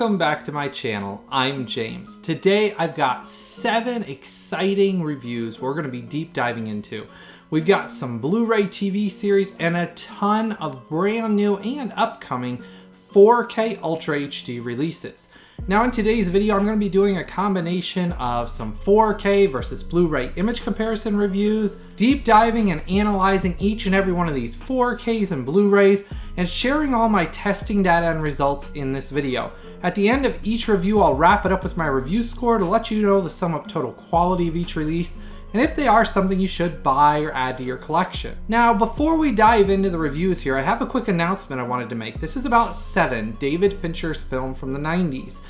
Welcome back to my channel. I'm James. Today I've got 7 exciting reviews we're going to be deep diving into. We've got some Blu-ray TV series and a ton of brand new and upcoming 4K Ultra HD releases. Now in today's video I'm going to be doing a combination of some 4K versus Blu-ray image comparison reviews, deep diving and analyzing each and every one of these 4Ks and Blu-rays, and sharing all my testing data and results in this video. At the end of each review I'll wrap it up with my review score to let you know the sum up total quality of each release, and if they are something you should buy or add to your collection. Now, before we dive into the reviews here, I have a quick announcement I wanted to make. This is about Seven, David Fincher's film from the 90s.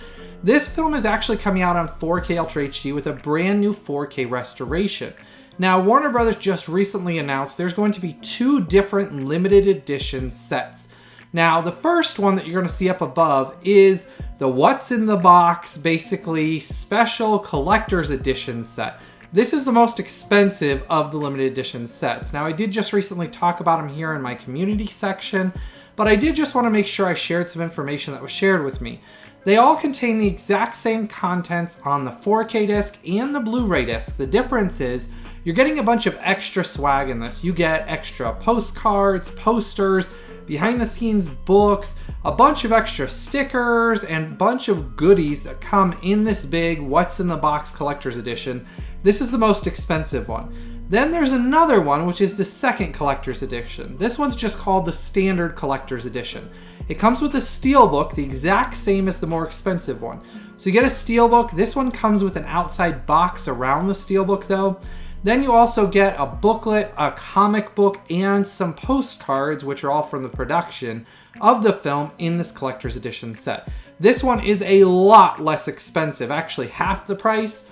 This film is actually coming out on 4K Ultra HD with a brand new 4K restoration. Now, Warner Brothers just recently announced there's going to be 2 different limited edition sets. Now, the first one that you're going to see up above is the What's in the Box, basically special collector's edition set. This is the most expensive of the limited edition sets. Now, I did just recently talk about them here in my community section, but I did just want to make sure I shared some information that was shared with me. They all contain the exact same contents on the 4K disc and the Blu-ray disc. The difference is you're getting a bunch of extra swag in this. You get extra postcards, posters, behind the scenes books, a bunch of extra stickers, and a bunch of goodies that come in this big What's in the Box collector's edition. This is the most expensive one. Then there's another one, which is the second collector's edition. This one's just called the standard collector's edition. It comes with a steelbook, the exact same as the more expensive one. So you get a steelbook. This one comes with an outside box around the steelbook though. Then you also get a booklet, a comic book, and some postcards, which are all from the production of the film in this collector's edition set. This one is a lot less expensive, actually half the price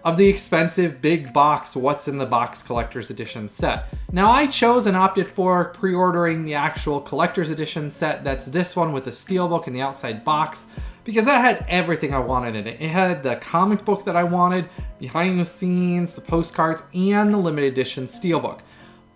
of the expensive big box What's in the Box collector's edition set. Now I chose and opted for pre-ordering the actual collector's edition set. That's this one with the steelbook and the outside box, because that had everything I wanted in it. It had the comic book that I wanted, behind the scenes, the postcards, and the limited edition steelbook.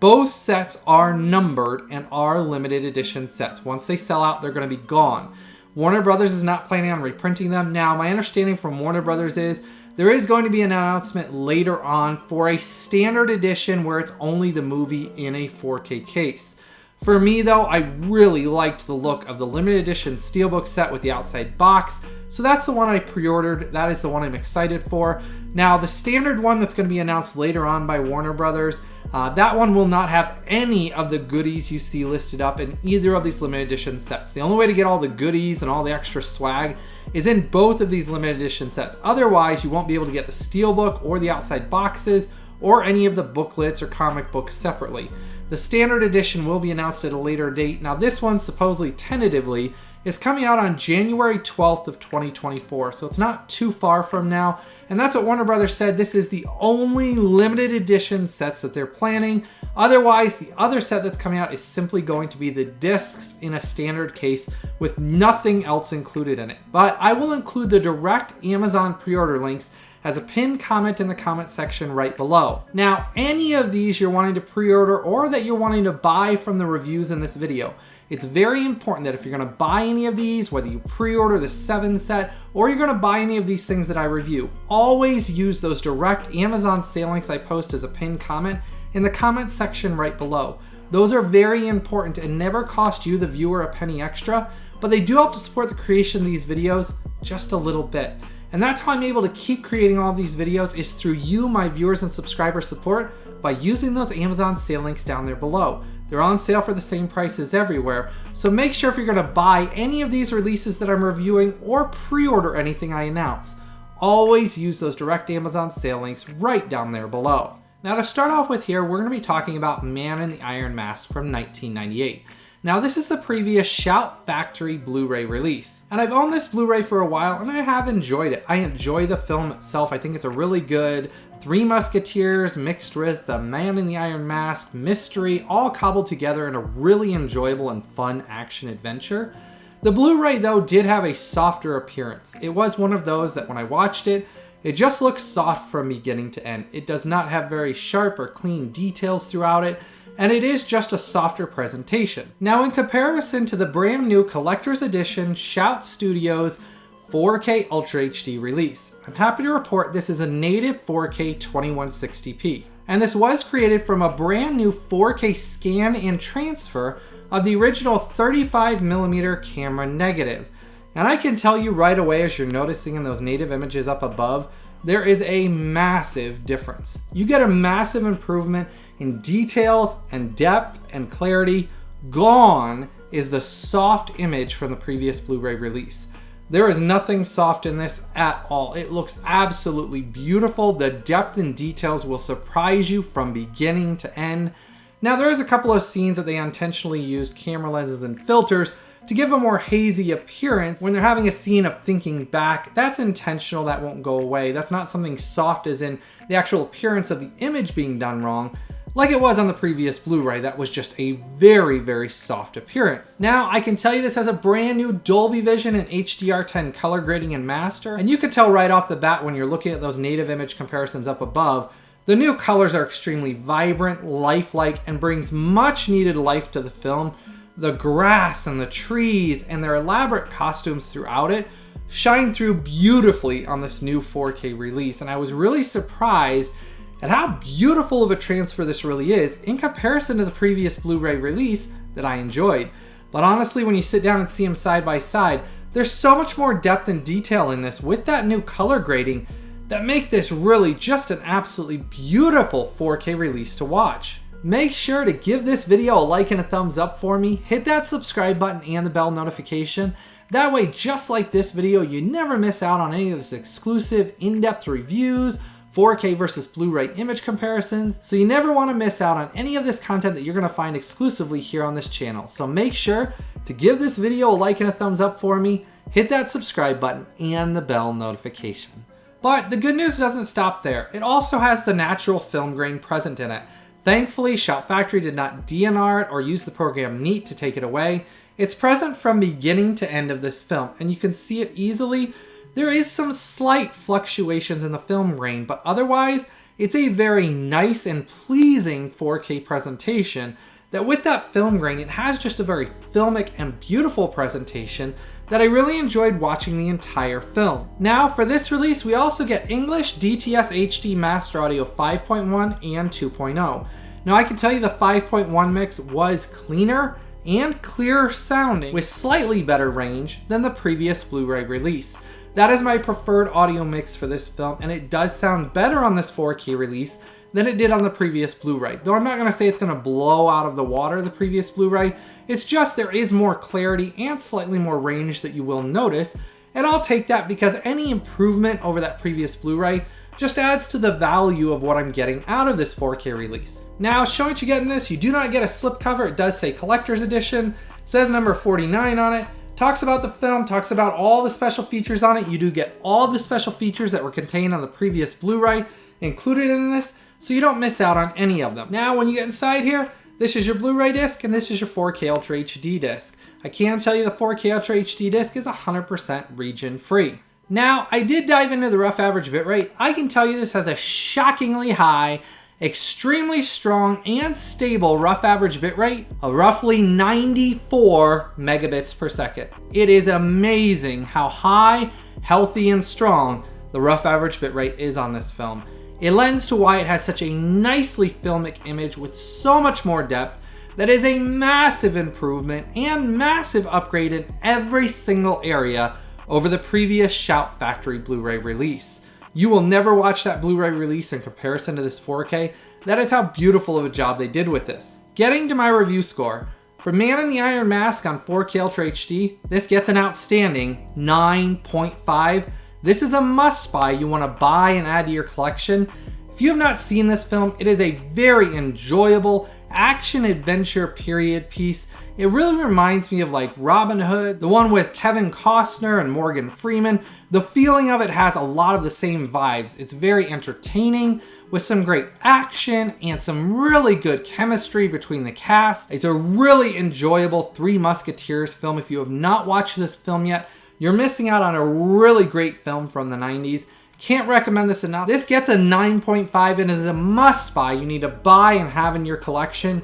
Both sets are numbered and are limited edition sets. Once they sell out, they're going to be gone. Warner Brothers is not planning on reprinting them. Now, my understanding from Warner Brothers is there is going to be an announcement later on for a standard edition where it's only the movie in a 4K case. For me though, I really liked the look of the limited edition steelbook set with the outside box, so that's the one I pre-ordered. That is the one I'm excited for. Now the standard one that's going to be announced later on by Warner Brothers, that one will not have any of the goodies you see listed up in either of these limited edition sets. The only way to get all the goodies and all the extra swag is in both of these limited edition sets. Otherwise, you won't be able to get the steelbook or the outside boxes or any of the booklets or comic books separately. The standard edition will be announced at a later date. Now this one supposedly tentatively is coming out on January 12th of 2024, so it's not too far from now. And that's what Warner Brothers said. This is the only limited edition sets that they're planning. Otherwise, the other set that's coming out is simply going to be the discs in a standard case with nothing else included in it. But I will include the direct Amazon pre-order links as a pinned comment in the comment section right below. Now, any of these you're wanting to pre-order or that you're wanting to buy from the reviews in this video, it's very important that if you're going to buy any of these, whether you pre-order the 7 set or you're going to buy any of these things that I review, always use those direct Amazon sale links I post as a pinned comment in the comment section right below. Those are very important and never cost you, the viewer, a penny extra, but they do help to support the creation of these videos just a little bit. And that's how I'm able to keep creating all of these videos, is through you, my viewers and subscriber support, by using those Amazon sale links down there below. They're on sale for the same prices everywhere, so make sure if you're going to buy any of these releases that I'm reviewing or pre-order anything I announce, always use those direct Amazon sale links right down there below. Now to start off with here, we're going to be talking about Man in the Iron Mask from 1998. Now this is the previous Shout Factory Blu-ray release. And I've owned this Blu-ray for a while and I have enjoyed it. I enjoy the film itself. I think it's a really good Three Musketeers mixed with the Man in the Iron Mask mystery, all cobbled together in a really enjoyable and fun action adventure. The Blu-ray though did have a softer appearance. It was one of those that when I watched it, it just looks soft from beginning to end. It does not have very sharp or clean details throughout it, and it is just a softer presentation. Now in comparison to the brand new collector's edition Shout Studios 4K Ultra HD release. I'm happy to report this is a native 4K 2160p. And this was created from a brand new 4K scan and transfer of the original 35mm camera negative. And I can tell you right away, as you're noticing in those native images up above, there is a massive difference. You get a massive improvement in details and depth and clarity. Gone is the soft image from the previous Blu-ray release. There is nothing soft in this at all. It looks absolutely beautiful. The depth and details will surprise you from beginning to end. Now, there is a couple of scenes that they intentionally used camera lenses and filters to give a more hazy appearance when they're having a scene of thinking back. That's intentional, that won't go away. That's not something soft as in the actual appearance of the image being done wrong, like it was on the previous Blu-ray. That was just a very, very soft appearance. Now, I can tell you this has a brand new Dolby Vision and HDR10 color grading and master, and you can tell right off the bat when you're looking at those native image comparisons up above, the new colors are extremely vibrant, lifelike, and brings much needed life to the film. The grass and the trees and their elaborate costumes throughout it shine through beautifully on this new 4K release, and I was really surprised at how beautiful of a transfer this really is in comparison to the previous Blu-ray release that I enjoyed. But honestly, when you sit down and see them side by side, there's so much more depth and detail in this with that new color grading that make this really just an absolutely beautiful 4K release to watch. Make sure to give this video a like and a thumbs up for me. Hit that subscribe button and the bell notification. That way, just like this video, you never miss out on any of this exclusive in-depth reviews, 4K versus Blu-ray image comparisons. So you never want to miss out on any of this content that you're going to find exclusively here on this channel. So make sure to give this video a like and a thumbs up for me. Hit that subscribe button and the bell notification. But the good news doesn't stop there. It also has the natural film grain present in it. Thankfully, Shout Factory did not DNR it or use the program Neat to take it away. It's present from beginning to end of this film, and you can see it easily. There is some slight fluctuations in the film grain, but otherwise, it's a very nice and pleasing 4K presentation that with that film grain, it has just a very filmic and beautiful presentation that I really enjoyed watching the entire film. Now, for this release, we also get English DTS HD Master Audio 5.1 and 2.0. Now, I can tell you the 5.1 mix was cleaner and clearer sounding with slightly better range than the previous Blu-ray release. That is my preferred audio mix for this film, and it does sound better on this 4K release than it did on the previous Blu-ray. Though I'm not going to say it's going to blow out of the water the previous Blu-ray, it's just there is more clarity and slightly more range that you will notice, and I'll take that because any improvement over that previous Blu-ray just adds to the value of what I'm getting out of this 4K release. Now, showing what you get in this, you do not get a slipcover. It does say Collector's Edition, it says number 49 on it, talks about the film, talks about all the special features on it. You do get all the special features that were contained on the previous Blu-ray included in this, so you don't miss out on any of them. Now, when you get inside here, this is your Blu-ray disc and this is your 4K Ultra HD disc. I can tell you the 4K Ultra HD disc is 100% region free. Now, I did dive into the rough average bitrate. I can tell you this has a shockingly high, extremely strong and stable rough average bitrate of roughly 94 megabits per second. It is amazing how high, healthy, and strong the rough average bitrate is on this film. It lends to why it has such a nicely filmic image with so much more depth that is a massive improvement and massive upgrade in every single area over the previous Shout Factory Blu-ray release. You will never watch that Blu-ray release in comparison to this 4K. That is how beautiful of a job they did with this. Getting to my review score, for Man in the Iron Mask on 4K Ultra HD, this gets an outstanding 9.5. This is a must buy. You want to buy and add to your collection. If you have not seen this film, it is a very enjoyable action adventure period piece. It really reminds me of like Robin Hood, the one with Kevin Costner and Morgan Freeman. The feeling of it has a lot of the same vibes. It's very entertaining with some great action and some really good chemistry between the cast. It's a really enjoyable Three Musketeers film. If you have not watched this film yet, you're missing out on a really great film from the 90s. Can't recommend this enough. This gets a 9.5 and is a must buy. You need to buy and have in your collection.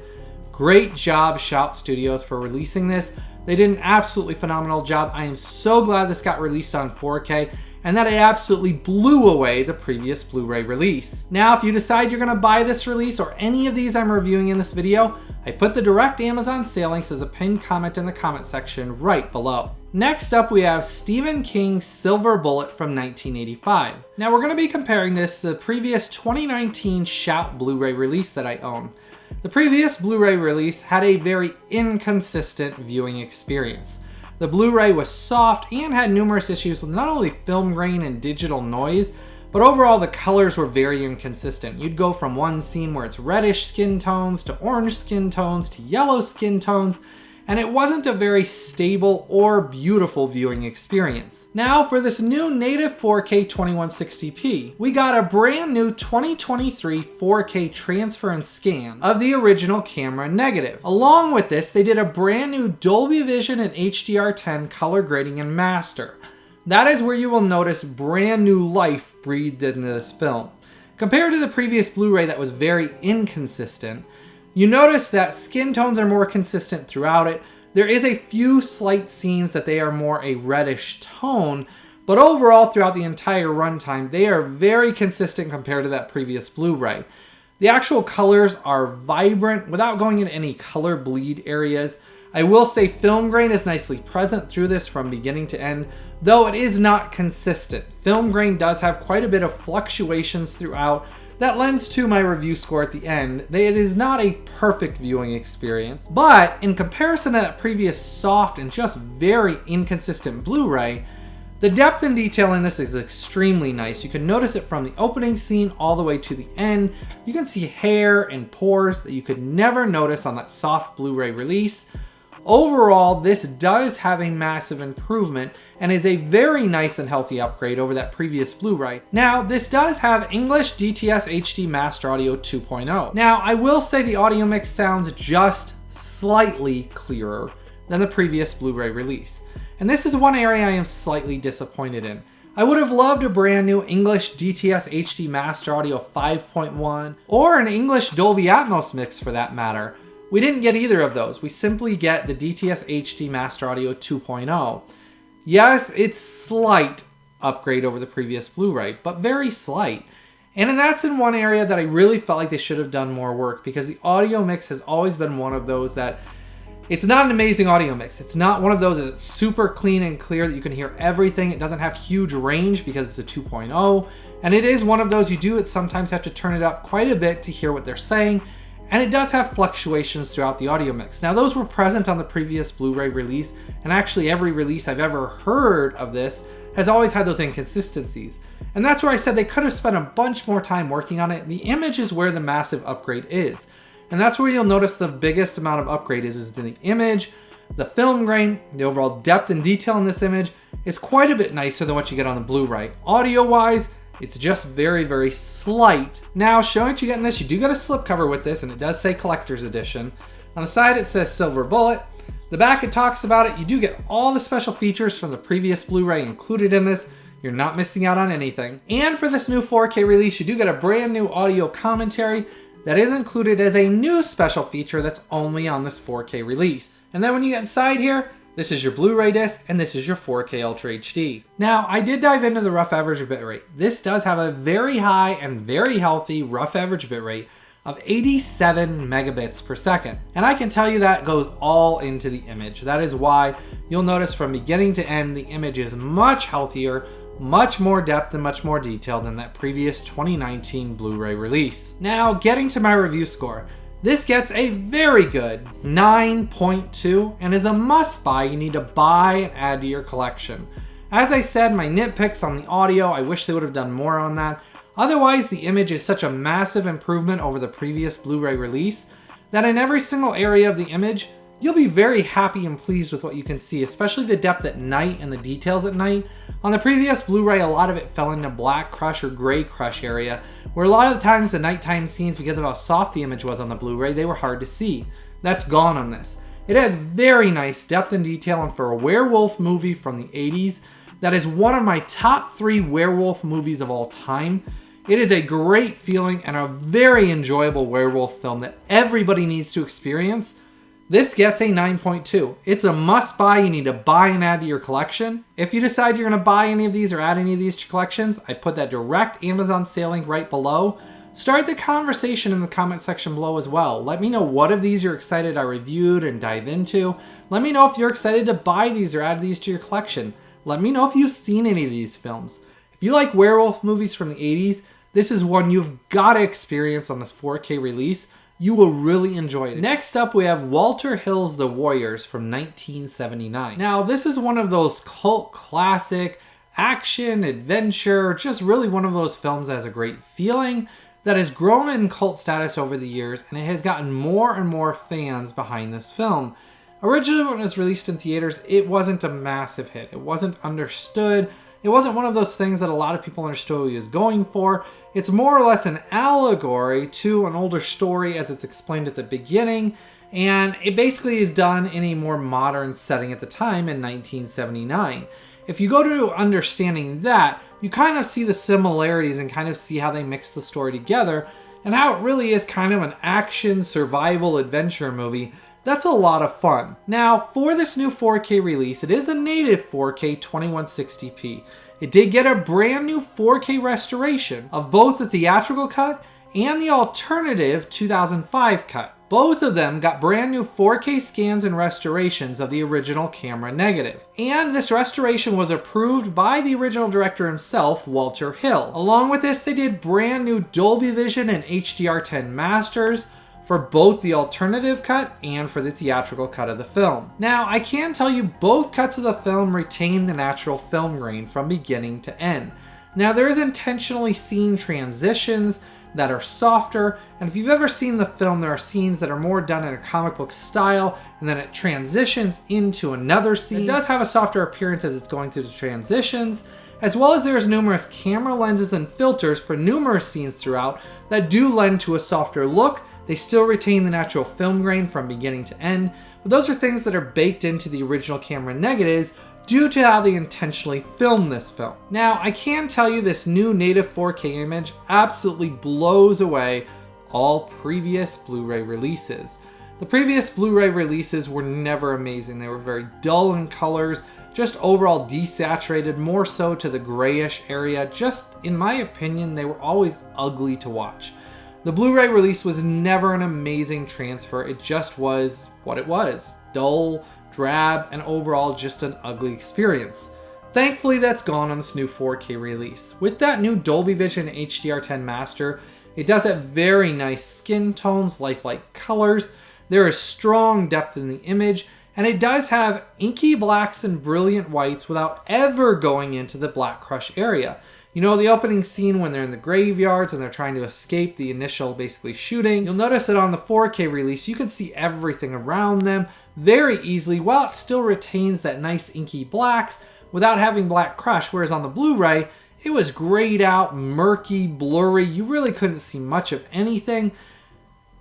Great job, Shout Studios, for releasing this. They did an absolutely phenomenal job. I am so glad this got released on 4K and that it absolutely blew away the previous Blu-ray release. Now, if you decide you're gonna buy this release or any of these I'm reviewing in this video, I put the direct Amazon sale links as a pinned comment in the comment section right below. Next up, we have Stephen King's Silver Bullet from 1985. Now, we're gonna be comparing this to the previous 2019 Shout Blu-ray release that I own. The previous Blu-ray release had a very inconsistent viewing experience. The Blu-ray was soft and had numerous issues with not only film grain and digital noise, but overall the colors were very inconsistent. You'd go from one scene where it's reddish skin tones to orange skin tones to yellow skin tones, and it wasn't a very stable or beautiful viewing experience. Now for this new native 4K 2160p, we got a brand new 2023 4K transfer and scan of the original camera negative. Along with this, they did a brand new Dolby Vision and HDR10 color grading and master. That is where you will notice brand new life breathed into this film. Compared to the previous Blu-ray that was very inconsistent, you notice that skin tones are more consistent throughout it. There is a few slight scenes that they are more a reddish tone, but overall throughout the entire runtime, they are very consistent compared to that previous Blu-ray. The actual colors are vibrant without going into any color bleed areas. I will say film grain is nicely present through this from beginning to end, though it is not consistent. Film grain does have quite a bit of fluctuations throughout. That lends to my review score at the end. It is not a perfect viewing experience, but in comparison to that previous soft and just very inconsistent Blu-ray, the depth and detail in this is extremely nice. You can notice it from the opening scene all the way to the end. You can see hair and pores that you could never notice on that soft Blu-ray release. Overall, this does have a massive improvement and is a very nice and healthy upgrade over that previous Blu-ray. Now, this does have English DTS HD Master Audio 2.0. Now, I will say the audio mix sounds just slightly clearer than the previous Blu-ray release. And this is one area I am slightly disappointed in. I would have loved a brand new English DTS HD Master Audio 5.1 or an English Dolby Atmos mix for that matter. We didn't get either of those. We simply get the DTS HD Master Audio 2.0. Yes, it's slight upgrade over the previous Blu-ray, but very slight. And that's in one area that I really felt like they should have done more work, because the audio mix has always been one of those that it's not an amazing audio mix. It's not one of those that's super clean and clear that you can hear everything. It doesn't have huge range because it's a 2.0. And it is one of those you do sometimes have to turn it up quite a bit to hear what they're saying. And it does have fluctuations throughout the audio mix. Now, those were present on the previous Blu-ray release, and actually every release I've ever heard of this has always had those inconsistencies. And that's where I said they could have spent a bunch more time working on it. The image is where the massive upgrade is. And that's where you'll notice the biggest amount of upgrade is the image, the film grain, the overall depth and detail in this image is quite a bit nicer than what you get on the Blu-ray. Audio-wise, it's just very, very slight. Now, showing what you get in this, you do get a slipcover with this, and it does say Collector's Edition. On the side, it says Silver Bullet. The back, it talks about it. You do get all the special features from the previous Blu-ray included in this. You're not missing out on anything. And for this new 4K release, you do get a brand new audio commentary that is included as a new special feature that's only on this 4K release. And then when you get inside here, this is your Blu-ray disc, and this is your 4K Ultra HD. Now, I did dive into the rough average bitrate. This does have a very high and very healthy rough average bitrate of 87 megabits per second. And I can tell you that goes all into the image. That is why you'll notice from beginning to end, the image is much healthier, much more depth and much more detailed than that previous 2019 Blu-ray release. Now, getting to my review score. This gets a very good 9.2 and is a must buy. You need to buy and add to your collection. As I said, my nitpicks on the audio, I wish they would have done more on that. Otherwise, the image is such a massive improvement over the previous Blu-ray release that in every single area of the image, you'll be very happy and pleased with what you can see, especially the depth at night and the details at night. On the previous Blu-ray, a lot of it fell into black crush or gray crush area, where a lot of the times the nighttime scenes, because of how soft the image was on the Blu-ray, they were hard to see. That's gone on this. It has very nice depth and detail, and for a werewolf movie from the 80s, that is one of my top 3 werewolf movies of all time. It is a great feeling and a very enjoyable werewolf film that everybody needs to experience. This gets a 9.2. It's a must buy. You need to buy and add to your collection. If you decide you're going to buy any of these or add any of these to your collections, I put that direct Amazon sale link right below. Start the conversation in the comment section below as well. Let me know what of these you're excited I reviewed and dive into. Let me know if you're excited to buy these or add these to your collection. Let me know if you've seen any of these films. If you like werewolf movies from the 80s, this is one you've got to experience on this 4K release. You will really enjoy it. Next up, we have Walter Hill's The Warriors from 1979. Now, this is one of those cult classic action, adventure, just really one of those films that has a great feeling that has grown in cult status over the years, and it has gotten more and more fans behind this film. Originally, when it was released in theaters, it wasn't a massive hit. It wasn't understood. It wasn't one of those things that a lot of people understood what he was going for. It's more or less an allegory to an older story as it's explained at the beginning, and it basically is done in a more modern setting at the time in 1979. If you go to understanding that, you kind of see the similarities and kind of see how they mix the story together and how it really is kind of an action, survival, adventure movie that's a lot of fun. Now, for this new 4K release, it is a native 4K 2160p. It did get a brand new 4K restoration of both the theatrical cut and the alternative 2005 cut. Both of them got brand new 4K scans and restorations of the original camera negative. And this restoration was approved by the original director himself, Walter Hill. Along with this, they did brand new Dolby Vision and HDR10 masters for both the alternative cut and for the theatrical cut of the film. Now, I can tell you both cuts of the film retain the natural film grain from beginning to end. Now, there is intentionally scene transitions that are softer, and if you've ever seen the film, there are scenes that are more done in a comic book style, and then it transitions into another scene. It does have a softer appearance as it's going through the transitions, as well as there's numerous camera lenses and filters for numerous scenes throughout that do lend to a softer look. They still retain the natural film grain from beginning to end, but those are things that are baked into the original camera negatives due to how they intentionally filmed this film. Now, I can tell you this new native 4K image absolutely blows away all previous Blu-ray releases. The previous Blu-ray releases were never amazing. They were very dull in colors, just overall desaturated, more so to the grayish area. Just, in my opinion, they were always ugly to watch. The Blu-ray release was never an amazing transfer. It just was what it was. Dull, drab, and overall just an ugly experience. Thankfully, that's gone on this new 4K release. With that new Dolby Vision HDR10 master, it does have very nice skin tones, lifelike colors. There is strong depth in the image, and it does have inky blacks and brilliant whites without ever going into the black crush area. You know, the opening scene when they're in the graveyards and they're trying to escape the initial basically shooting, you'll notice that on the 4K release you can see everything around them very easily while it still retains that nice inky blacks without having black crush, whereas on the Blu-ray it was grayed out, murky, blurry. You really couldn't see much of anything.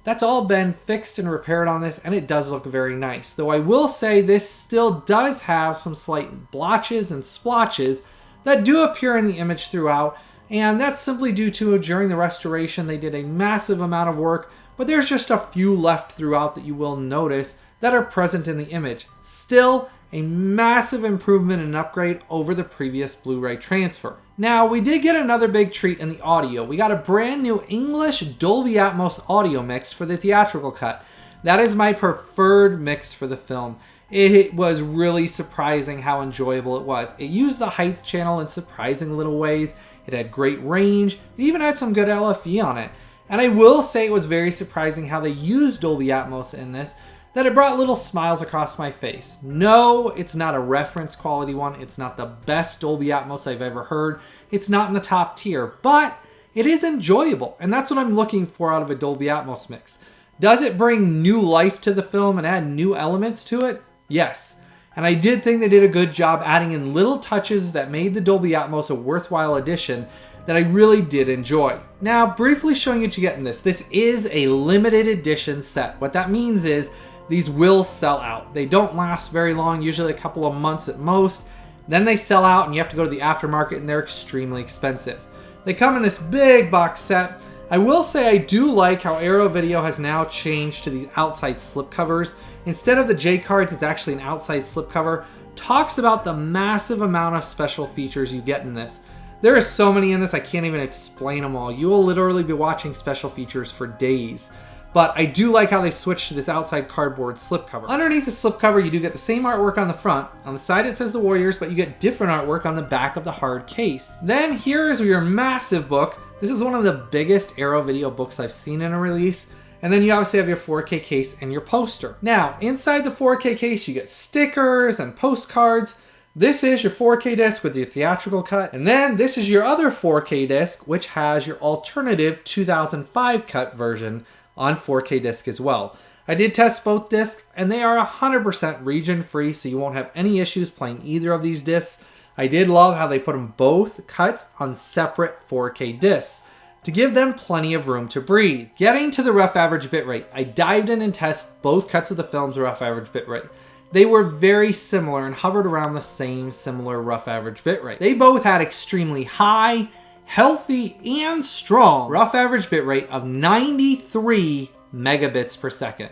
That's all been fixed and repaired on this, and it does look very nice. Though I will say this still does have some slight blotches and splotches that do appear in the image throughout, and that's simply due to during the restoration they did a massive amount of work, but there's just a few left throughout that you will notice that are present in the image. Still, a massive improvement and upgrade over the previous Blu-ray transfer. Now, we did get another big treat in the audio. We got a brand new English Dolby Atmos audio mix for the theatrical cut. That is my preferred mix for the film. It was really surprising how enjoyable it was. It used the height channel in surprising little ways. It had great range. It even had some good LFE on it. And I will say it was very surprising how they used Dolby Atmos in this, that it brought little smiles across my face. No, it's not a reference quality one. It's not the best Dolby Atmos I've ever heard. It's not in the top tier, but it is enjoyable. And that's what I'm looking for out of a Dolby Atmos mix. Does it bring new life to the film and add new elements to it? Yes. And I did think they did a good job adding in little touches that made the Dolby Atmos a worthwhile addition that I really did enjoy. Now, briefly showing you to get in this. This is a limited edition set. What that means is these will sell out. They don't last very long, usually a couple of months at most. Then they sell out and you have to go to the aftermarket and they're extremely expensive. They come in this big box set. I will say I do like how Arrow Video has now changed to these outside slipcovers. Instead of the J cards, it's actually an outside slipcover. Talks about the massive amount of special features you get in this. There are so many in this, I can't even explain them all. You will literally be watching special features for days. But I do like how they switched to this outside cardboard slipcover. Underneath the slipcover, you do get the same artwork on the front. On the side it says the Warriors, but you get different artwork on the back of the hard case. Then here is your massive book. This is one of the biggest Arrow Video books I've seen in a release. And then you obviously have your 4K case and your poster. Now, inside the 4K case, you get stickers and postcards. This is your 4K disc with your theatrical cut. And then this is your other 4K disc, which has your alternative 2005 cut version on 4K disc as well. I did test both discs and they are 100% region free, so you won't have any issues playing either of these discs. I did love how they put them both cuts on separate 4K discs to give them plenty of room to breathe. Getting to the rough average bitrate, I dived in and tested both cuts of the film's rough average bitrate. They were very similar and hovered around the same similar rough average bitrate. They both had extremely high, healthy, and strong rough average bitrate of 93 megabits per second.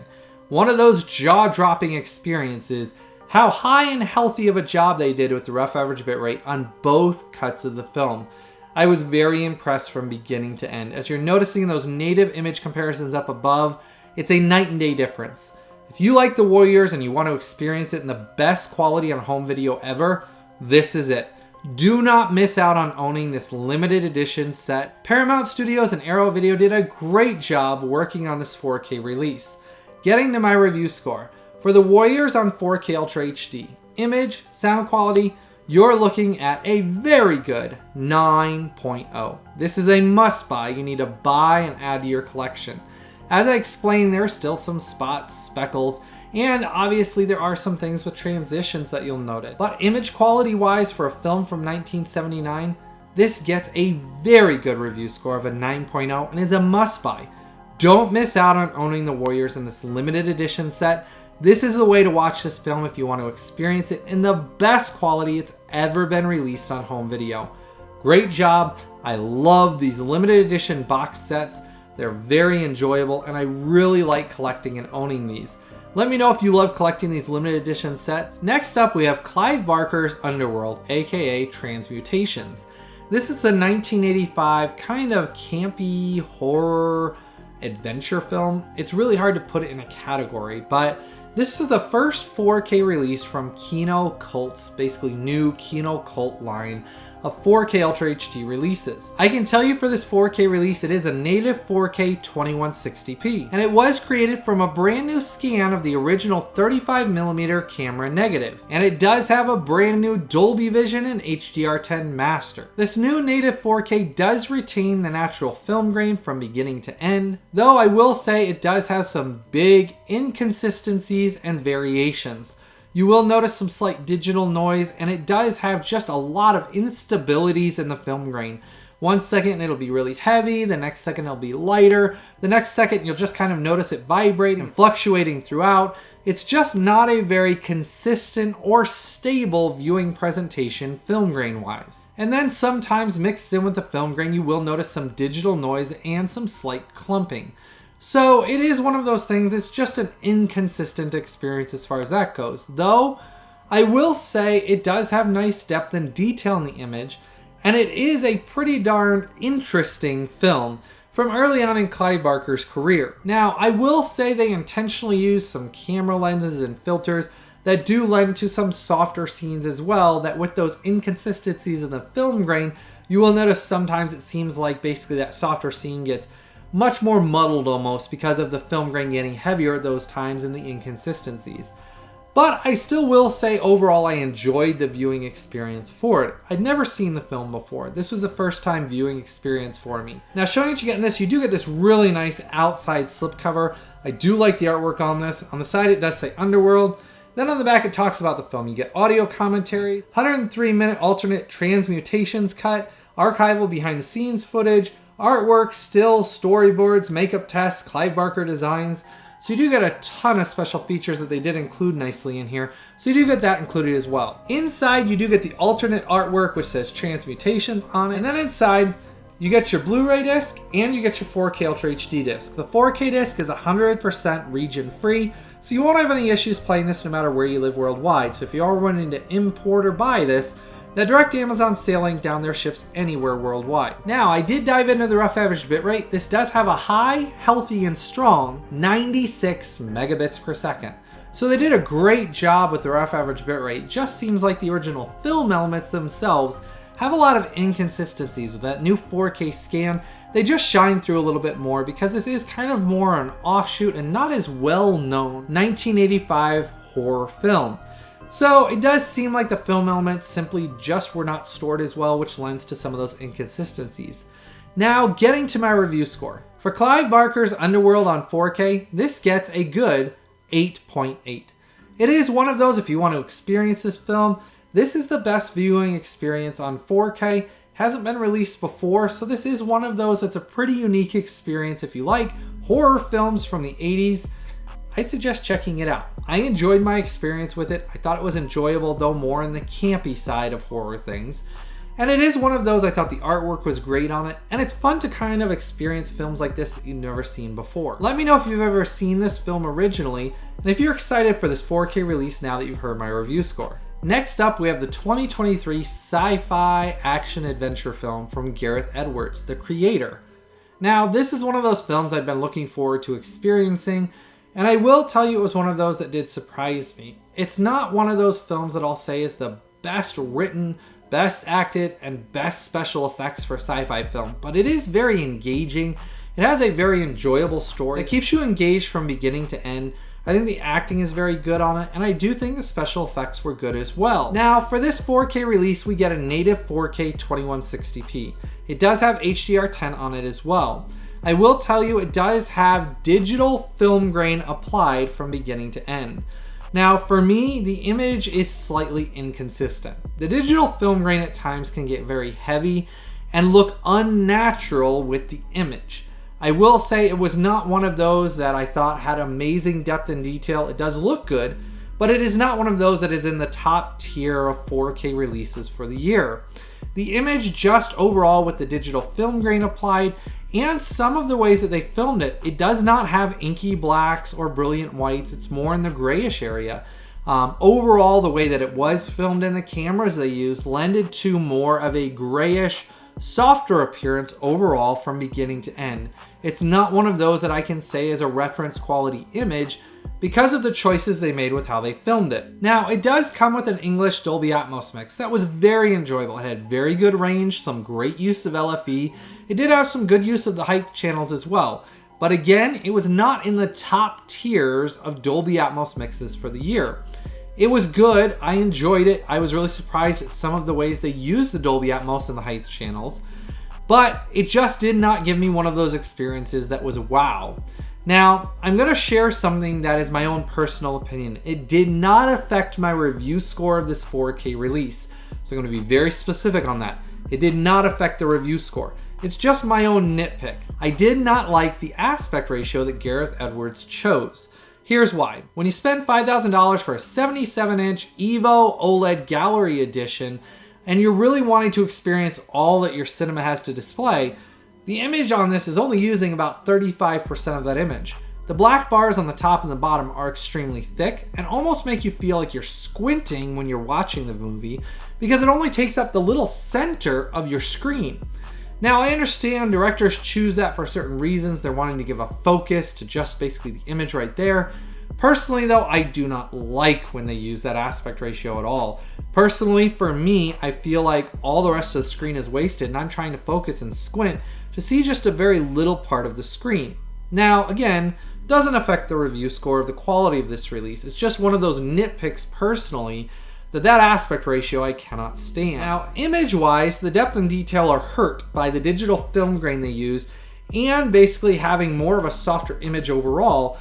One of those jaw-dropping experiences, how high and healthy of a job they did with the rough average bitrate on both cuts of the film. I was very impressed from beginning to end. As you're noticing those native image comparisons up above, it's a night and day difference. If you like the Warriors and you want to experience it in the best quality on home video ever, this is it. Do not miss out on owning this limited edition set. Paramount Studios and Arrow Video did a great job working on this 4K release. Getting to my review score. For the Warriors on 4K Ultra HD, image, sound quality, you're looking at a very good 9.0. This is a must buy. You need to buy and add to your collection. As I explained, there are still some spots, speckles, and obviously there are some things with transitions that you'll notice. But image quality wise for a film from 1979, this gets a very good review score of a 9.0 and is a must buy. Don't miss out on owning the Warriors in this limited edition set. This is the way to watch this film if you want to experience it in the best quality it's ever been released on home video. Great job. I love these limited edition box sets. They're very enjoyable and I really like collecting and owning these. Let me know if you love collecting these limited edition sets. Next up, we have Clive Barker's Underworld, aka Transmutations. This is the 1985 kind of campy horror adventure film. It's really hard to put it in a category, but this is the first 4K release from Kino Cult's basically new Kino Cult line of 4K Ultra HD releases. I can tell you for this 4K release, it is a native 4K 2160p, and it was created from a brand new scan of the original 35mm camera negative, and it does have a brand new Dolby Vision and HDR10 master. This new native 4K does retain the natural film grain from beginning to end, though I will say it does have some big inconsistencies and variations. You will notice some slight digital noise, and it does have just a lot of instabilities in the film grain. One second it'll be really heavy, the next second it'll be lighter, the next second you'll just kind of notice it vibrating and fluctuating throughout. It's just not a very consistent or stable viewing presentation film grain wise. And then sometimes mixed in with the film grain you will notice some digital noise and some slight clumping. So it is one of those things, it's just an inconsistent experience as far as that goes. Though, I will say it does have nice depth and detail in the image, and it is a pretty darn interesting film from early on in Clive Barker's career. Now, I will say they intentionally use some camera lenses and filters that do lend to some softer scenes as well, that with those inconsistencies in the film grain, you will notice sometimes it seems like basically that softer scene gets much more muddled almost because of the film grain getting heavier at those times and the inconsistencies. But I still will say overall I enjoyed the viewing experience for it. I'd never seen the film before. This was the first time viewing experience for me. Now showing what you get in this, you do get this really nice outside slipcover. I do like the artwork on this. On the side it does say Underworld. Then on the back it talks about the film. You get audio commentary, 103-minute alternate transmutations cut, archival behind the scenes footage, artwork, stills, storyboards, makeup tests, Clive Barker designs. So you do get a ton of special features that they did include nicely in here. So you do get that included as well. Inside you do get the alternate artwork which says Transmutations on it. And then inside You get your Blu-ray disc and you get your 4K Ultra HD disc. The 4K disc is 100% region free, so you won't have any issues playing this no matter where you live worldwide. So if you are wanting to import or buy this, the direct Amazon sale link down there ships anywhere worldwide. Now, I did dive into the rough average bitrate. This does have a high, healthy, and strong 96 megabits per second. So they did a great job with the rough average bitrate. Just seems like the original film elements themselves have a lot of inconsistencies. With that new 4K scan, they just shine through a little bit more because this is kind of more an offshoot and not as well known 1985 horror film. So it does seem like the film elements simply just were not stored as well, which lends to some of those inconsistencies. Now, getting to my review score. For Clive Barker's Underworld on 4K, this gets a good 8.8. It is one of those, if you want to experience this film, this is the best viewing experience on 4K. Hasn't been released before, so this is one of those that's a pretty unique experience. If you like horror films from the 80s, I'd suggest checking it out. I enjoyed my experience with it. I thought it was enjoyable, though more in the campy side of horror things. And it is one of those, I thought the artwork was great on it, and it's fun to kind of experience films like this that you've never seen before. Let me know if you've ever seen this film originally, and if you're excited for this 4K release now that you've heard my review score. Next up, we have the 2023 sci-fi action-adventure film from Gareth Edwards, the creator. Now, this is one of those films I've been looking forward to experiencing, and I will tell you it was one of those that did surprise me. It's not one of those films that I'll say is the best written, best acted, and best special effects for a sci-fi film, but it is very engaging. It has a very enjoyable story. It keeps you engaged from beginning to end. I think the acting is very good on it, and I do think the special effects were good as well. Now, for this 4K release, we get a native 4K 2160p. It does have HDR10 on it as well. I will tell you it does have digital film grain applied from beginning to end. Now, for me, the image is slightly inconsistent. The digital film grain at times can get very heavy and look unnatural with the image. I will say it was not one of those that I thought had amazing depth and detail. It does look good, but it is not one of those that is in the top tier of 4K releases for the year. The image just overall with the digital film grain applied and some of the ways that they filmed it, it does not have inky blacks or brilliant whites. It's more in the grayish area. Overall, the way that it was filmed and the cameras they used lended to more of a grayish, softer appearance overall from beginning to end. It's not one of those that I can say is a reference quality image because of the choices they made with how they filmed it. Now, it does come with an English Dolby Atmos mix that was very enjoyable. It had very good range, some great use of LFE. It did have some good use of the height channels as well. But again, it was not in the top tiers of Dolby Atmos mixes for the year. It was good, I enjoyed it. I was really surprised at some of the ways they used the Dolby Atmos and the height channels, but it just did not give me one of those experiences that was wow. Now, I'm gonna share something that is my own personal opinion. It did not affect my review score of this 4K release, so I'm gonna be very specific on that. It did not affect the review score. It's just my own nitpick. I did not like the aspect ratio that Gareth Edwards chose. Here's why. When you spend $5,000 for a 77-inch EVO OLED Gallery Edition, and you're really wanting to experience all that your cinema has to display, the image on this is only using about 35% of that image. The black bars on the top and the bottom are extremely thick and almost make you feel like you're squinting when you're watching the movie because it only takes up the little center of your screen. Now, I understand directors choose that for certain reasons. They're wanting to give a focus to just basically the image right there. Personally, though, I do not like when they use that aspect ratio at all. Personally, for me, I feel like all the rest of the screen is wasted and I'm trying to focus and squint to see just a very little part of the screen. Now, again, doesn't affect the review score of the quality of this release. It's just one of those nitpicks personally that aspect ratio I cannot stand. Now, image-wise, the depth and detail are hurt by the digital film grain they use and basically having more of a softer image overall.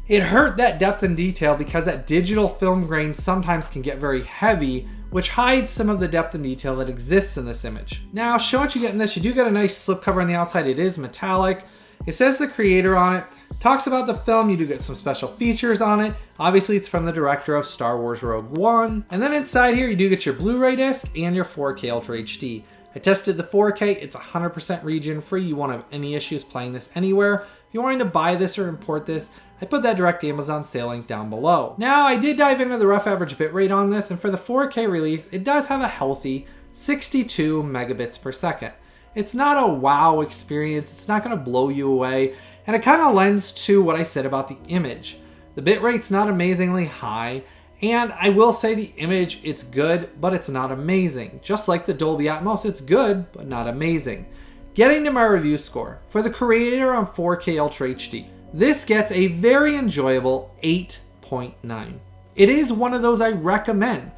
It hurt that depth and detail because that digital film grain sometimes can get very heavy, which hides some of the depth and detail that exists in this image. Now, show what you get in this. You do get a nice slipcover on the outside. It is metallic. It says the creator on it. Talks about the film. You do get some special features on it. Obviously, it's from the director of Star Wars Rogue One. And then inside here, you do get your Blu-ray disc and your 4K Ultra HD. I tested the 4K, it's 100% region free. You won't have any issues playing this anywhere. If you're wanting to buy this or import this, I put that direct Amazon sale link down below. Now, I did dive into the rough average bitrate on this, and for the 4K release, it does have a healthy 62 megabits per second. It's not a wow experience, it's not gonna blow you away, and it kind of lends to what I said about the image. The bitrate's not amazingly high, and I will say the image, it's good, but it's not amazing. Just like the Dolby Atmos, it's good, but not amazing. Getting to my review score, for the Creator on 4K Ultra HD, this gets a very enjoyable 8.9. It is one of those I recommend.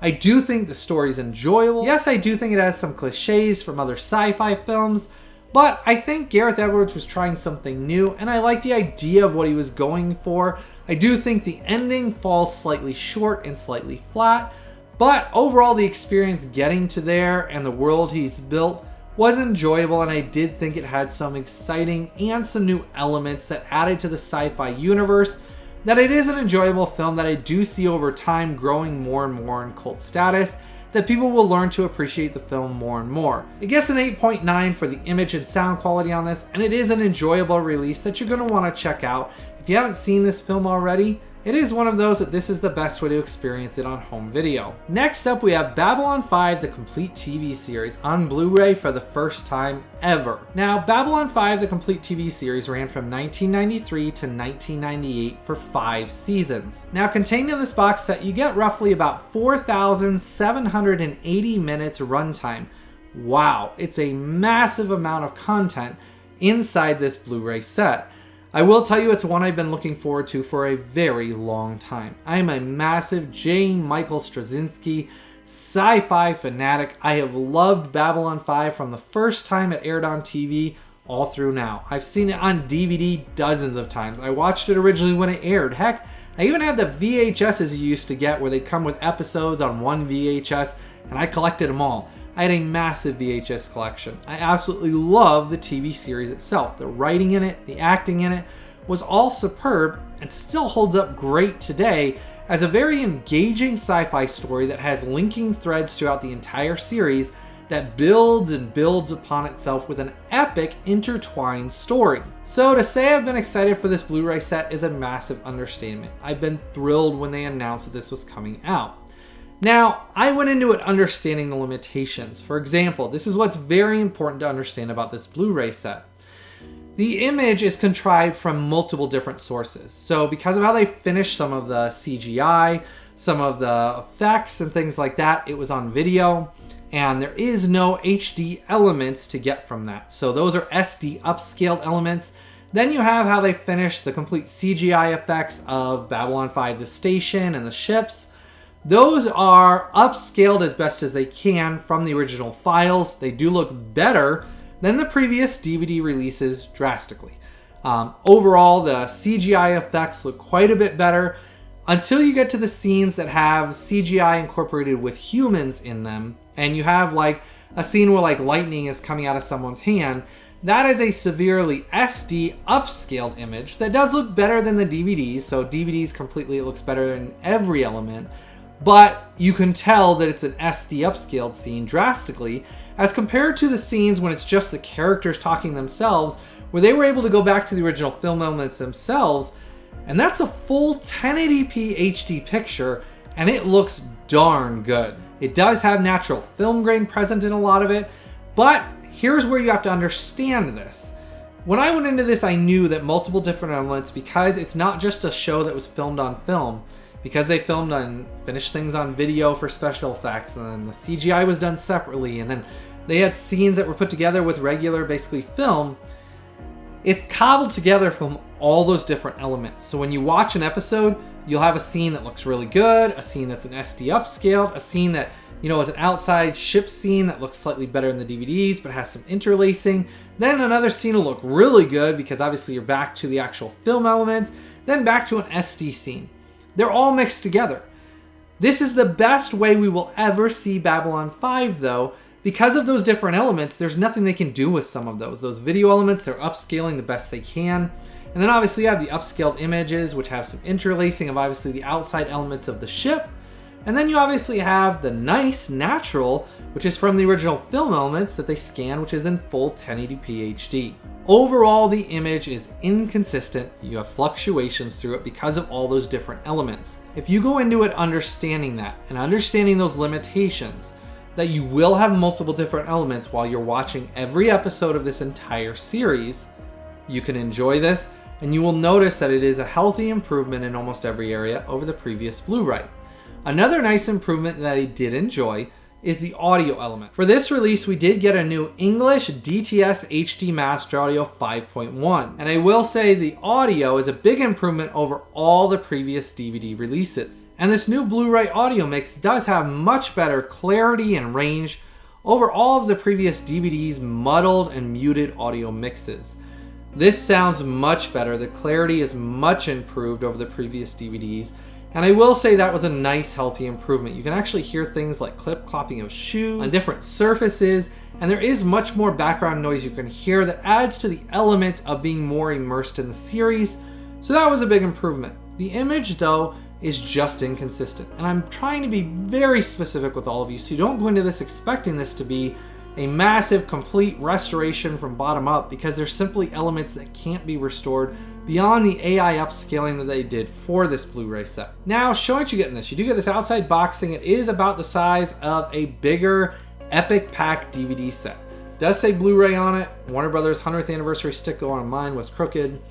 I do think the story's enjoyable. Yes, I do think it has some cliches from other sci-fi films, but I think Gareth Edwards was trying something new, and I like the idea of what he was going for. I do think the ending falls slightly short and slightly flat, but overall the experience getting to there and the world he's built was enjoyable, and I did think it had some exciting and some new elements that added to the sci-fi universe, that it is an enjoyable film that I do see over time growing more and more in cult status, that people will learn to appreciate the film more and more. It gets an 8.9 for the image and sound quality on this, and it is an enjoyable release that you're going to want to check out. If you haven't seen this film already, it is one of those that this is the best way to experience it on home video. Next up, we have Babylon 5, the complete TV series on Blu-ray for the first time ever. Now, Babylon 5, the complete TV series ran from 1993 to 1998 for 5 seasons. Now, contained in this box set, you get roughly about 4,780 minutes runtime. Wow, it's a massive amount of content inside this Blu-ray set. I will tell you it's one I've been looking forward to for a very long time. I am a massive J. Michael Straczynski sci-fi fanatic. I have loved Babylon 5 from the first time it aired on TV all through now. I've seen it on DVD dozens of times. I watched it originally when it aired. Heck, I even had the VHSs you used to get where they'd come with episodes on one VHS, and I collected them all. I had a massive VHS collection. I absolutely love the TV series itself. The writing in it, the acting in it was all superb and still holds up great today as a very engaging sci-fi story that has linking threads throughout the entire series that builds and builds upon itself with an epic intertwined story. So to say I've been excited for this Blu-ray set is a massive understatement. I've been thrilled when they announced that this was coming out. Now, I went into it understanding the limitations. For example, this is what's very important to understand about this Blu-ray set. The image is contrived from multiple different sources. So because of how they finished some of the CGI, some of the effects and things like that, it was on video, and there is no HD elements to get from that. So those are SD upscaled elements. Then you have how they finished the complete CGI effects of Babylon 5, the station and the ships. Those are upscaled as best as they can from the original files. They do look better than the previous DVD releases drastically. Overall, the CGI effects look quite a bit better until you get to the scenes that have CGI incorporated with humans in them. And you have like a scene where like lightning is coming out of someone's hand. That is a severely SD upscaled image that does look better than the DVDs. So DVDs completely, it looks better in every element. But you can tell that it's an SD upscaled scene drastically as compared to the scenes when it's just the characters talking themselves, where they were able to go back to the original film elements themselves, and that's a full 1080p HD picture, and it looks darn good. It does have natural film grain present in a lot of it, but here's where you have to understand this. When I went into this, I knew that multiple different elements, because it's not just a show that was filmed on film, because they filmed and finished things on video for special effects, and then the CGI was done separately, and then they had scenes that were put together with regular, basically, film. It's cobbled together from all those different elements. So when you watch an episode, you'll have a scene that looks really good, a scene that's an SD upscaled, a scene that, you know, is an outside ship scene that looks slightly better in the DVDs, but has some interlacing. Then another scene will look really good because obviously you're back to the actual film elements, then back to an SD scene. They're all mixed together. This is the best way we will ever see Babylon 5 though. Because of those different elements, there's nothing they can do with some of those. Those video elements, they're upscaling the best they can. And then obviously you have the upscaled images, which have some interlacing of obviously the outside elements of the ship And then you obviously have the nice natural, which is from the original film elements that they scan, which is in full 1080p HD. Overall, the image is inconsistent. You have fluctuations through it because of all those different elements. If you go into it understanding that and understanding those limitations, that you will have multiple different elements while you're watching every episode of this entire series, you can enjoy this, and you will notice that it is a healthy improvement in almost every area over the previous Blu-ray. Another nice improvement that I did enjoy is the audio element. For this release, we did get a new English DTS HD Master Audio 5.1. And I will say the audio is a big improvement over all the previous DVD releases. And this new Blu-ray audio mix does have much better clarity and range over all of the previous DVDs' muddled and muted audio mixes. This sounds much better. The clarity is much improved over the previous DVDs. And I will say that was a nice, healthy improvement. You can actually hear things like clip-clopping of shoes on different surfaces, and there is much more background noise you can hear that adds to the element of being more immersed in the series. So that was a big improvement. The image, though, is just inconsistent. And I'm trying to be very specific with all of you, so you don't go into this expecting this to be a massive, complete restoration from bottom up, because there's simply elements that can't be restored beyond the AI upscaling that they did for this Blu-ray set. Now, showing what you get in this. You do get this outside boxing. It is about the size of a bigger Epic Pack DVD set. It does say Blu-ray on it. Warner Brothers 100th anniversary sticker on mine was crooked. It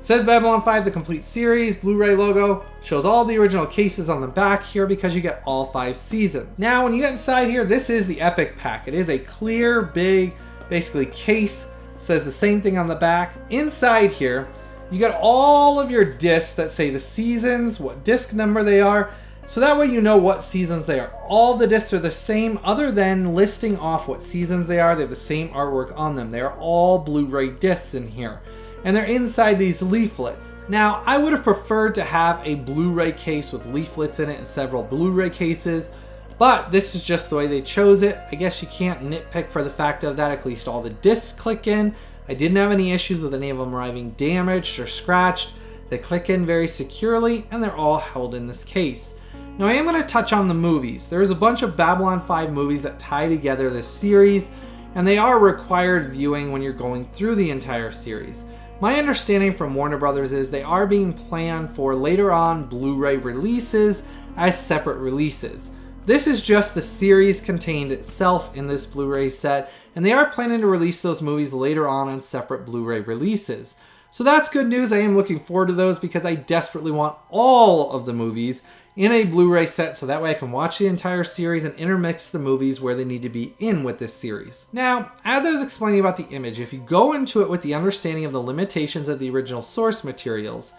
says Babylon 5, the complete series, Blu-ray logo. Shows all the original cases on the back here because you get all 5 seasons. Now, when you get inside here, this is the Epic Pack. It is a clear, big, basically case. It says the same thing on the back. Inside here, you got all of your discs that say the seasons, what disc number they are, so that way you know what seasons they are. All the discs are the same other than listing off what seasons they are. They have the same artwork on them. They are all Blu-ray discs in here, and they're inside these leaflets. Now, I would have preferred to have a Blu-ray case with leaflets in it and several Blu-ray cases, but this is just the way they chose it. I guess you can't nitpick for the fact of that. At least all the discs click in. I didn't have any issues with any of them arriving damaged or scratched. They click in very securely, and they're all held in this case. Now, I am going to touch on the movies. There's a bunch of Babylon 5 movies that tie together this series, and they are required viewing when you're going through the entire series. My understanding from Warner Brothers is they are being planned for later on Blu-ray releases as separate releases. This is just the series contained itself in this Blu-ray set, and they are planning to release those movies later on separate Blu-ray releases. So that's good news. I am looking forward to those because I desperately want all of the movies in a Blu-ray set, so that way I can watch the entire series and intermix the movies where they need to be in with this series. Now, as I was explaining about the image, if you go into it with the understanding of the limitations of the original source materials,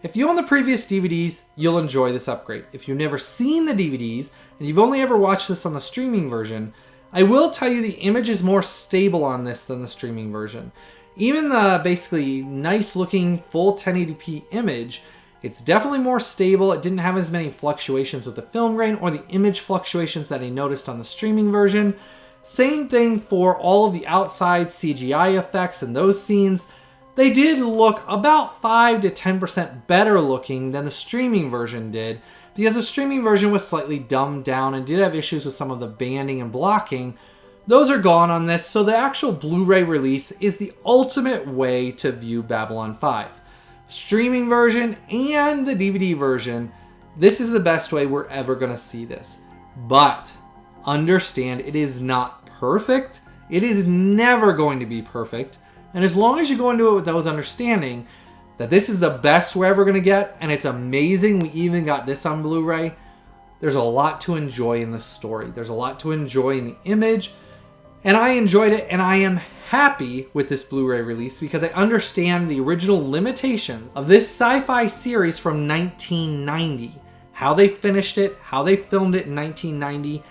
if you own the previous DVDs, you'll enjoy this upgrade. If you've never seen the DVDs and you've only ever watched this on the streaming version, I will tell you the image is more stable on this than the streaming version. Even the basically nice looking full 1080p image, it's definitely more stable. It didn't have as many fluctuations with the film grain or the image fluctuations that I noticed on the streaming version. Same thing for all of the outside CGI effects and those scenes. They did look about 5 to 10% better looking than the streaming version did, because the streaming version was slightly dumbed down and did have issues with some of the banding and blocking. Those are gone on this, so the actual Blu-ray release is the ultimate way to view Babylon 5. Streaming version and the DVD version, this is the best way we're ever going to see this. But understand, it is not perfect. It is never going to be perfect. And as long as you go into it with those understanding that this is the best we're ever going to get, and it's amazing we even got this on Blu-ray, there's a lot to enjoy in the story. There's a lot to enjoy in the image. And I enjoyed it, and I am happy with this Blu-ray release because I understand the original limitations of this sci-fi series from 1990. How they finished it, how they filmed it in 1990,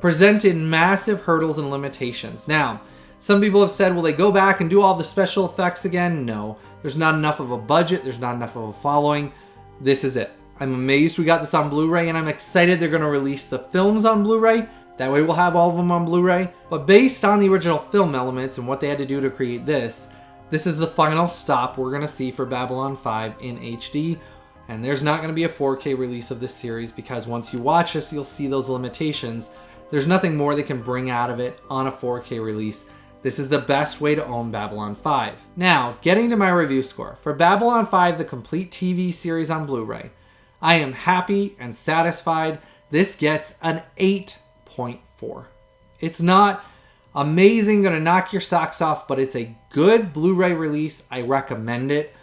presented massive hurdles and limitations. Now, some people have said, will they go back and do all the special effects again? No. There's not enough of a budget. There's not enough of a following. This is it. I'm amazed we got this on Blu-ray, and I'm excited they're going to release the films on Blu-ray. That way we'll have all of them on Blu-ray. But based on the original film elements and what they had to do to create this, this is the final stop we're going to see for Babylon 5 in HD. And there's not going to be a 4K release of this series because once you watch this, you'll see those limitations. There's nothing more they can bring out of it on a 4K release. This is the best way to own Babylon 5. Now, getting to my review score. For Babylon 5, the complete TV series on Blu-ray, I am happy and satisfied. This gets an 8.4. It's not amazing, gonna knock your socks off, but it's a good Blu-ray release. I recommend it.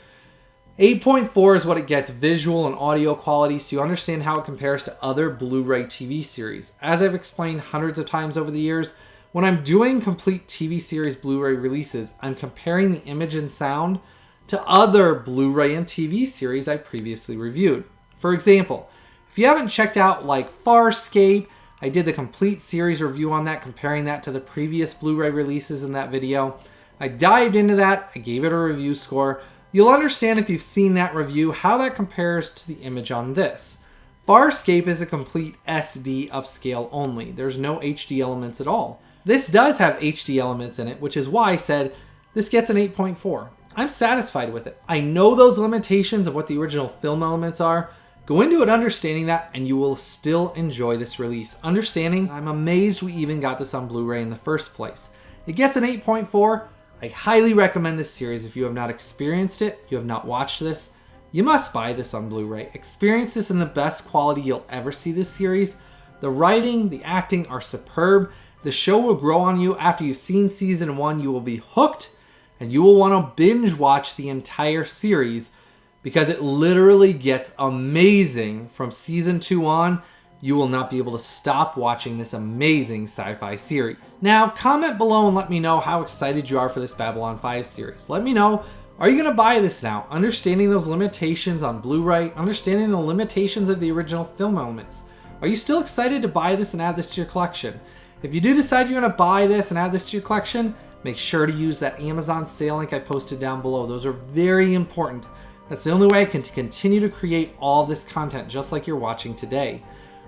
8.4 is what it gets visual and audio quality, so you understand how it compares to other Blu-ray TV series. As I've explained hundreds of times over the years, when I'm doing complete TV series Blu-ray releases, I'm comparing the image and sound to other Blu-ray and TV series I previously reviewed. For example, if you haven't checked out like Farscape, I did the complete series review on that, comparing that to the previous Blu-ray releases in that video. I dived into that, I gave it a review score. You'll understand if you've seen that review how that compares to the image on this. Farscape is a complete SD upscale only. There's no HD elements at all. This does have HD elements in it, which is why I said this gets an 8.4. I'm satisfied with it. I know those limitations of what the original film elements are. Go into it understanding that and you will still enjoy this release. Understanding, I'm amazed we even got this on Blu-ray in the first place. It gets an 8.4. I highly recommend this series. If you have not experienced it, you have not watched this, you must buy this on Blu-ray. Experience this in the best quality you'll ever see this series. The writing, the acting are superb. The show will grow on you. After you've seen season 1, you will be hooked and you will want to binge watch the entire series because it literally gets amazing from season 2 on. You will not be able to stop watching this amazing sci-fi series. Now, comment below and let me know how excited you are for this Babylon 5 series. Let me know, are you going to buy this now? Understanding those limitations on Blu-ray, understanding the limitations of the original film elements. Are you still excited to buy this and add this to your collection? If you do decide you're going to buy this and add this to your collection, make sure to use that Amazon sale link I posted down below. Those are very important. That's the only way I can continue to create all this content just like you're watching today.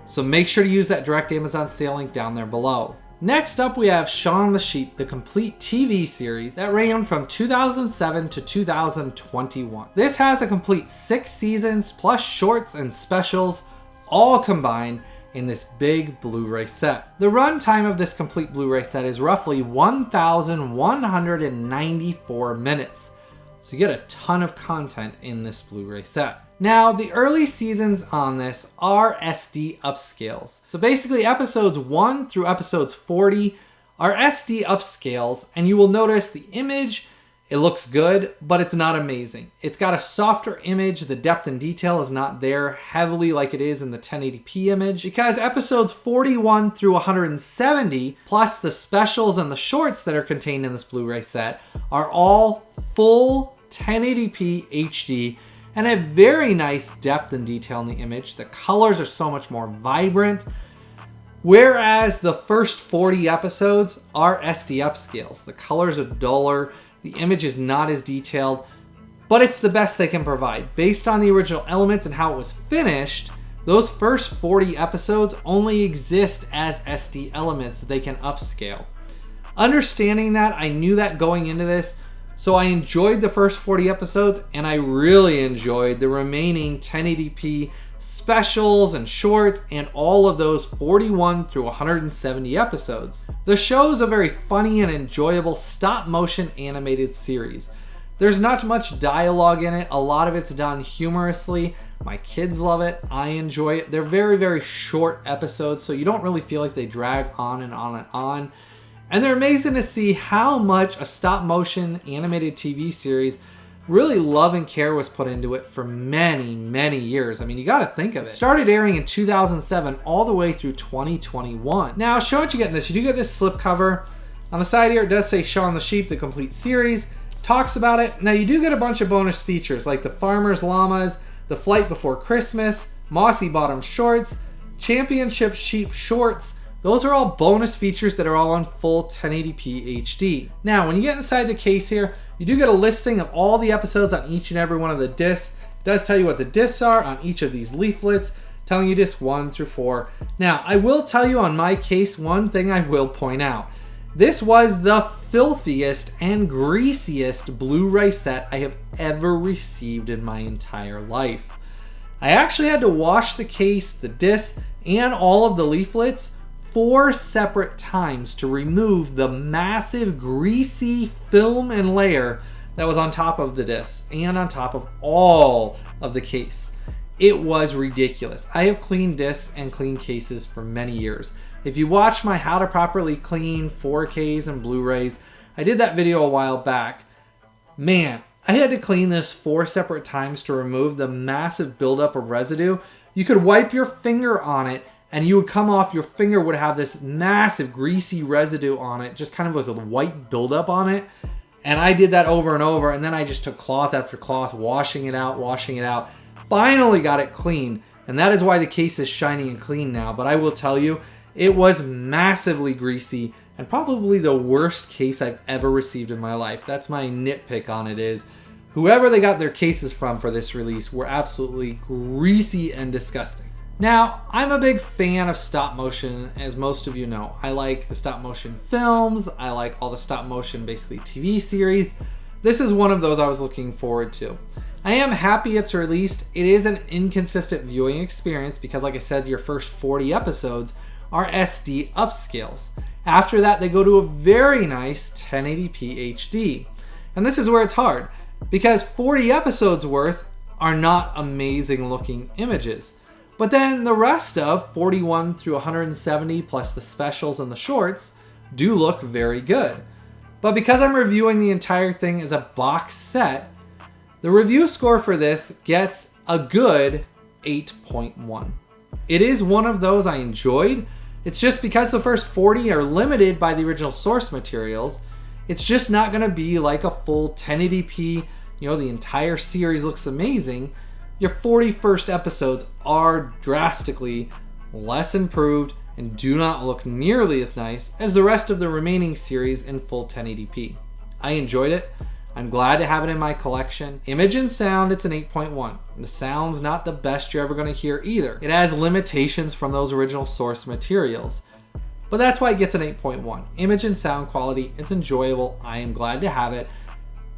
So make sure to use that direct Amazon sale link down there below. Next up, we have Shaun the Sheep, the complete TV series that ran from 2007 to 2021. This has a complete 6 seasons plus shorts and specials all combined in this big Blu-ray set. The runtime of this complete Blu-ray set is roughly 1,194 minutes. So you get a ton of content in this Blu-ray set. Now, the early seasons on this are SD upscales. So basically episodes 1 through episodes 40 are SD upscales, and you will notice the image, it looks good, but it's not amazing. It's got a softer image. The depth and detail is not there heavily like it is in the 1080p image, because episodes 41 through 170, plus the specials and the shorts that are contained in this Blu-ray set, are all full 1080p HD and have very nice depth and detail in the image. The colors are so much more vibrant, whereas the first 40 episodes are SD upscales. The colors are duller. The image is not as detailed, but it's the best they can provide. Based on the original elements and how it was finished, those first 40 episodes only exist as SD elements that they can upscale. Understanding that, I knew that going into this, so I enjoyed the first 40 episodes and I really enjoyed the remaining 1080p specials and shorts and all of those 41 through 170 episodes. The show is a very funny and enjoyable stop motion animated series. There's not much dialogue in it. A lot of it's done humorously. My kids love it. I enjoy it. They're very, very short episodes, so you don't really feel like they drag on and on and on. And they're amazing to see how much a stop motion animated TV series really love and care was put into it for many, many years. I mean, you got to think of it. It started airing in 2007 all the way through 2021. Now, show what you get in this. You do get this slipcover. On the side here, it does say Shaun the Sheep, the complete series. Talks about it. Now, you do get a bunch of bonus features like the Farmer's Llamas, the Flight Before Christmas, Mossy Bottom Shorts, Championship Sheep Shorts. Those are all bonus features that are all on full 1080p HD. Now, when you get inside the case here, you do get a listing of all the episodes on each and every one of the discs. It does tell you what the discs are on each of these leaflets, telling you discs 1 through 4. Now, I will tell you on my case, one thing I will point out. This was the filthiest and greasiest Blu-ray set I have ever received in my entire life. I actually had to wash the case, the disc, and all of the leaflets 4 separate times to remove the massive greasy film and layer that was on top of the disc and on top of all of the case. It was ridiculous. I have cleaned discs and cleaned cases for many years. If you watch my how to properly clean 4Ks and Blu-rays, I did that video a while back. Man, I had to clean this 4 separate times to remove the massive buildup of residue. You could wipe your finger on it and you would come off, your finger would have this massive greasy residue on it, just kind of with a white buildup on it. And I did that over and over, and then I just took cloth after cloth, washing it out. Finally got it clean, and that is why the case is shiny and clean now. But I will tell you, it was massively greasy and probably the worst case I've ever received in my life. That's my nitpick on it, is whoever they got their cases from for this release were absolutely greasy and disgusting. Now, I'm a big fan of stop motion, as most of you know. I like the stop motion films. I like all the stop motion, basically, TV series. This is one of those I was looking forward to. I am happy it's released. It is an inconsistent viewing experience because, like I said, your first 40 episodes are SD upscales. After that, they go to a very nice 1080p HD. And this is where it's hard, because 40 episodes worth are not amazing looking images. But then the rest of 41 through 170 plus the specials and the shorts do look very good. But because I'm reviewing the entire thing as a box set, the review score for this gets a good 8.1. It is one of those I enjoyed. It's just because the first 40 are limited by the original source materials, it's just not going to be like a full 1080p, the entire series looks amazing. Your 41st episodes are drastically less improved and do not look nearly as nice as the rest of the remaining series in full 1080p. I enjoyed it. I'm glad to have it in my collection. Image and sound, it's an 8.1. The sound's not the best you're ever going to hear either. It has limitations from those original source materials. But that's why it gets an 8.1. Image and sound quality, it's enjoyable. I am glad to have it.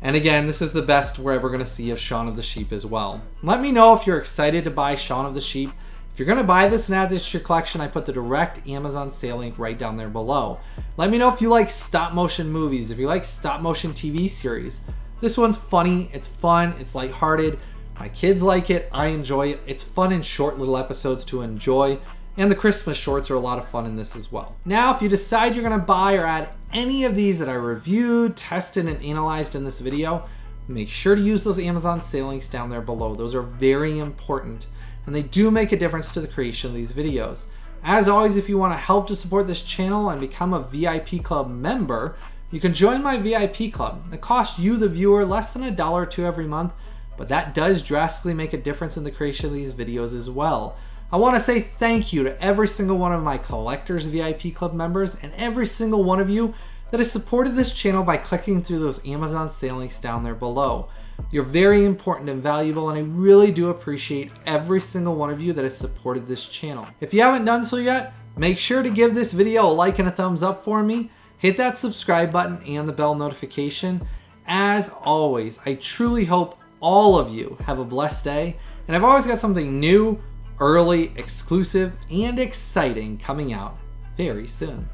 And again, this is the best we're ever going to see of Shaun of the Sheep as well. Let me know if you're excited to buy Shaun of the Sheep. If you're going to buy this and add this to your collection, I put the direct Amazon sale link right down there below. Let me know if you like stop motion movies, if you like stop motion TV series. This one's funny, it's fun, it's lighthearted. My kids like it, I enjoy it. It's fun in short little episodes to enjoy. And the Christmas shorts are a lot of fun in this as well. Now, if you decide you're going to buy or add any of these that I reviewed, tested, and analyzed in this video, make sure to use those Amazon sale links down there below. Those are very important, and they do make a difference to the creation of these videos. As always, if you want to help to support this channel and become a VIP Club member, you can join my VIP Club. It costs you, the viewer, less than $1 or $2 every month, but that does drastically make a difference in the creation of these videos as well. I want to say thank you to every single one of my Collectors VIP Club members and every single one of you that has supported this channel by clicking through those Amazon sale links down there below. You're very important and valuable, and I really do appreciate every single one of you that has supported this channel. If you haven't done so yet, make sure to give this video a like and a thumbs up for me. Hit that subscribe button and the bell notification. As always, I truly hope all of you have a blessed day, and I've always got something new, early, exclusive, and exciting coming out very soon.